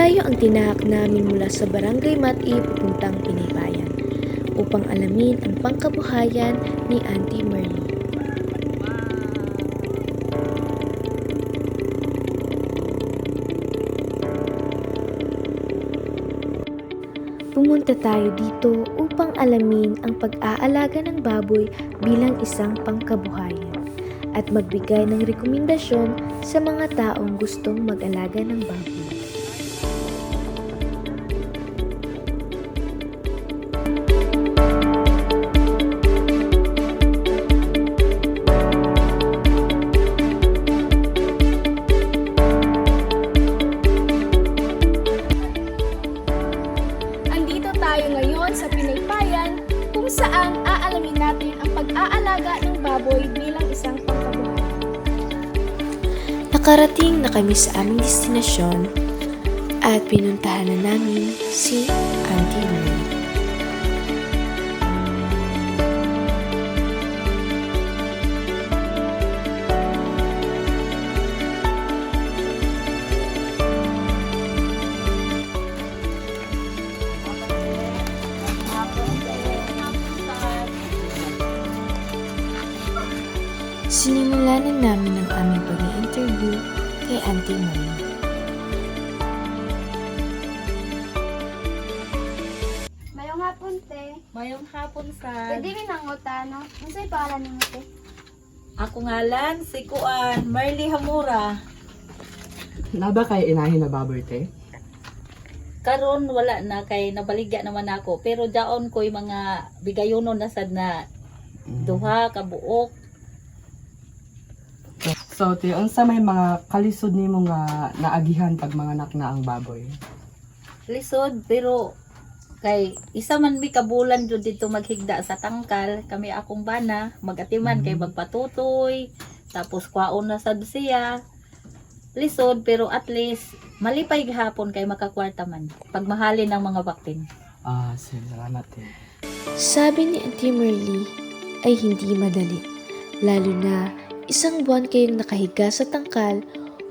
Malayo ang tinahak namin mula sa Barangay Mati papuntang Pinaypayan upang alamin ang pangkabuhayan ni Auntie Merly. Pumunta tayo dito upang alamin ang pag-aalaga ng baboy bilang isang pangkabuhayan at magbigay ng rekomendasyon sa mga taong gustong mag-alaga ng baboy. Andito tayo ngayon sa Pinaypayan kung saan aalamin natin ang pag-aalaga ng baboy bilang isang pangkabuhayan. Nakarating na kami sa aming destinasyon at pinuntahan na namin si Auntie Merly. Sinimulan na namin ang aming pag-i-interview kay Auntie Merly. Mayong hapon, te. Mayong hapon sa Pwede rin ang no? Ano sa'yo pangalan mo, te? ako ngalan si Kuan Merly Hamura. Naba kay inahin na baboy te? Karon wala na kay nabaligya naman ako pero daon ko'y mga bigayonon na sad na duha ka buok. So te, unsa may mga kalisod nimo nga naagihan pag mga anak na ang baboy? Lisod pero kay isa man mi kabulan jud dito maghigda sa tangkal kami akong bana magatiman kay magpatutoy tapos kwaon na sad siya. Lisod pero at least malipay gihapon kay makakwarta man pagmahalin ng mga baktin. Sige, salamat te. Sabi ni Auntie Merly ay hindi madali, lalo na isang buwan kayong nakahiga sa tangkal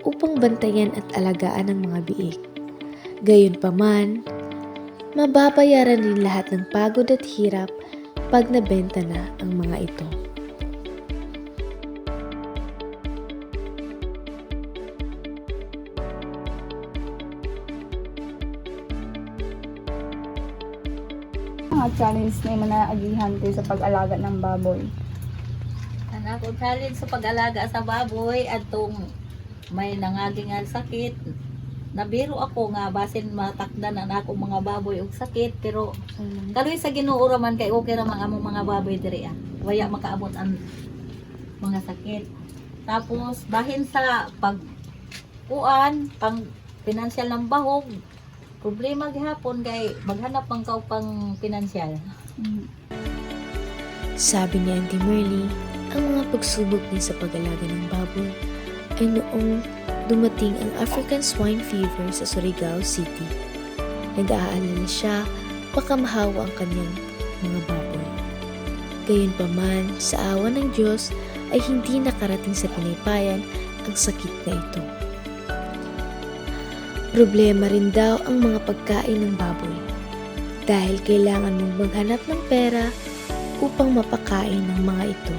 upang bantayan at alagaan ang mga biik. Gayunpaman, mababayaran din lahat ng pagod at hirap pag nabenta na ang mga ito. Mga challenge na yung manaagihan te sa pag-alaga ng baboy. Ang ako challenge sa pag-alaga sa baboy atong may nangaging nga sakit. Nabiro ako nga basin matakdan ang akong mga baboy og sakit pero kaloy sa Ginoo ra man kay okay ra man among mga baboy diri ah. Waya makaabot ang mga sakit. Tapos bahin sa pang financial ng bahog. Problema gihapon kay maghanap pang kaw pang financial. Sabi ni Auntie Merly, ang mga pagsubok niya sa pag-alaga ng baboy ay noong dumating ang African Swine Fever sa Surigao City. Nag-aalala siya baka mahawa ang kanyang mga baboy. Gayunpaman, sa awa ng Diyos ay hindi nakarating sa Pinaypayan ang sakit na ito. Problema rin daw ang mga pagkain ng baboy dahil kailangan mong maghanap ng pera upang mapakain ng mga ito.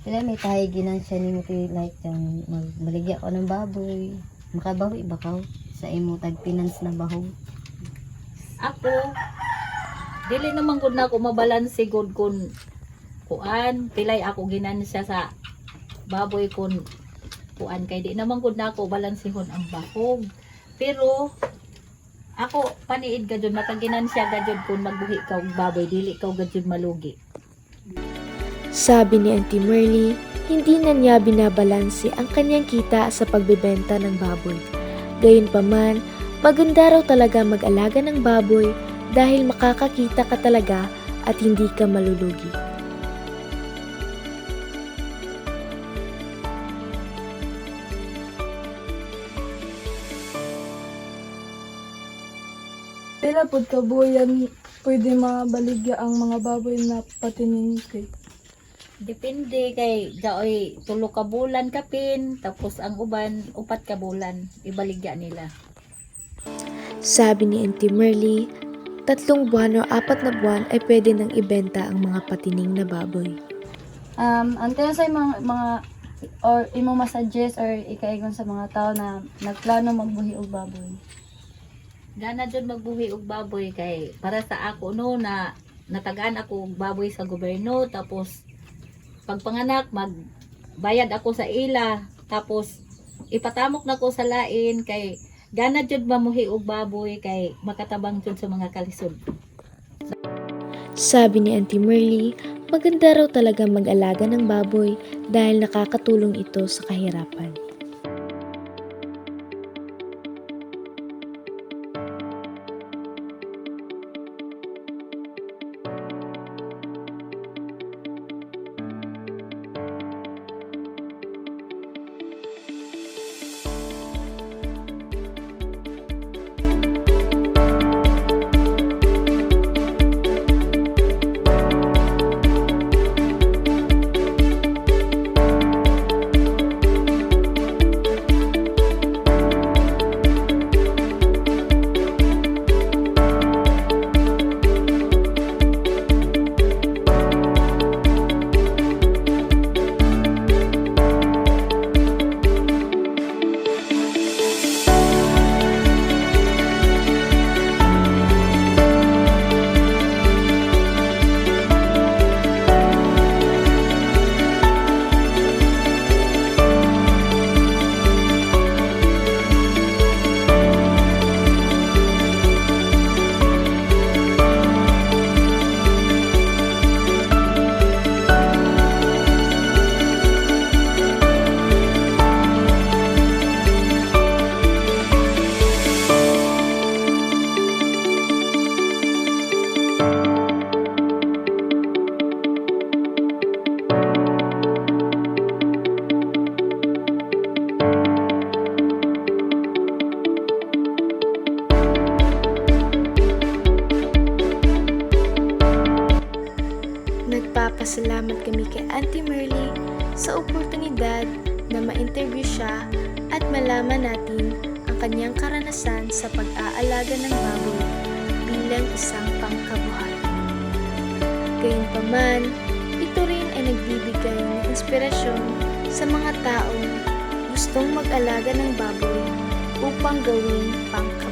Sila may tayo ginansya ni mo like yung maligya ko ng baboy. Makabawi ba ka sa imo tag-finance na bahog? Ako dili naman gud na ako mabalanse gud kun kuan pilay ako ginansya sa baboy kun kuan kay di naman gud na ako balansihon ang bahog. Pero ako paniid gadyon makaginansya gadyon kun magbuhi ka og baboy dili ka gadyon malugi. Sabi ni Auntie Merly, hindi na niya binabalanse ang kanyang kita sa pagbebenta ng baboy. Gayunpaman, maganda raw talaga mag-alaga ng baboy dahil makakakita ka talaga at hindi ka malulugi. Pila pod kabuyan pwede mabaligya ang mga baboy na patining kay. Depende kay gaoy tulo ka bulan kapin tapos ang uban 4 ka bulan ibaligya nila. Sabi ni Auntie Merly, 3 buwan o 4 na buwan ay pwede nang ibenta ang mga patining na baboy. Antay sa mga or imo masuggest or ikaigon sa mga tao na nagplano magbuhi og baboy. Gana jud magbuhi og baboy kay para sa ako no na natagaan ako og baboy sa gobyerno tapos pagpanganak magbayad ako sa ila tapos ipatamok na ko sa lain kay gana jud mamuhi og baboy kay makatabang jud sa mga kalisod. Sabi ni Auntie Merly, maganda raw talaga mag-alaga ng baboy dahil nakakatulong ito sa kahirapan. Nagpapasalamat kami kay Auntie Merly sa oportunidad na ma-interview siya at malaman natin ang kanyang karanasan sa pag-aalaga ng baboy bilang isang pangkabuhay. Gayunpaman, ito rin ay nagbibigay ng inspirasyon sa mga taong gustong mag-alaga ng baboy upang gawing pangkabuhay.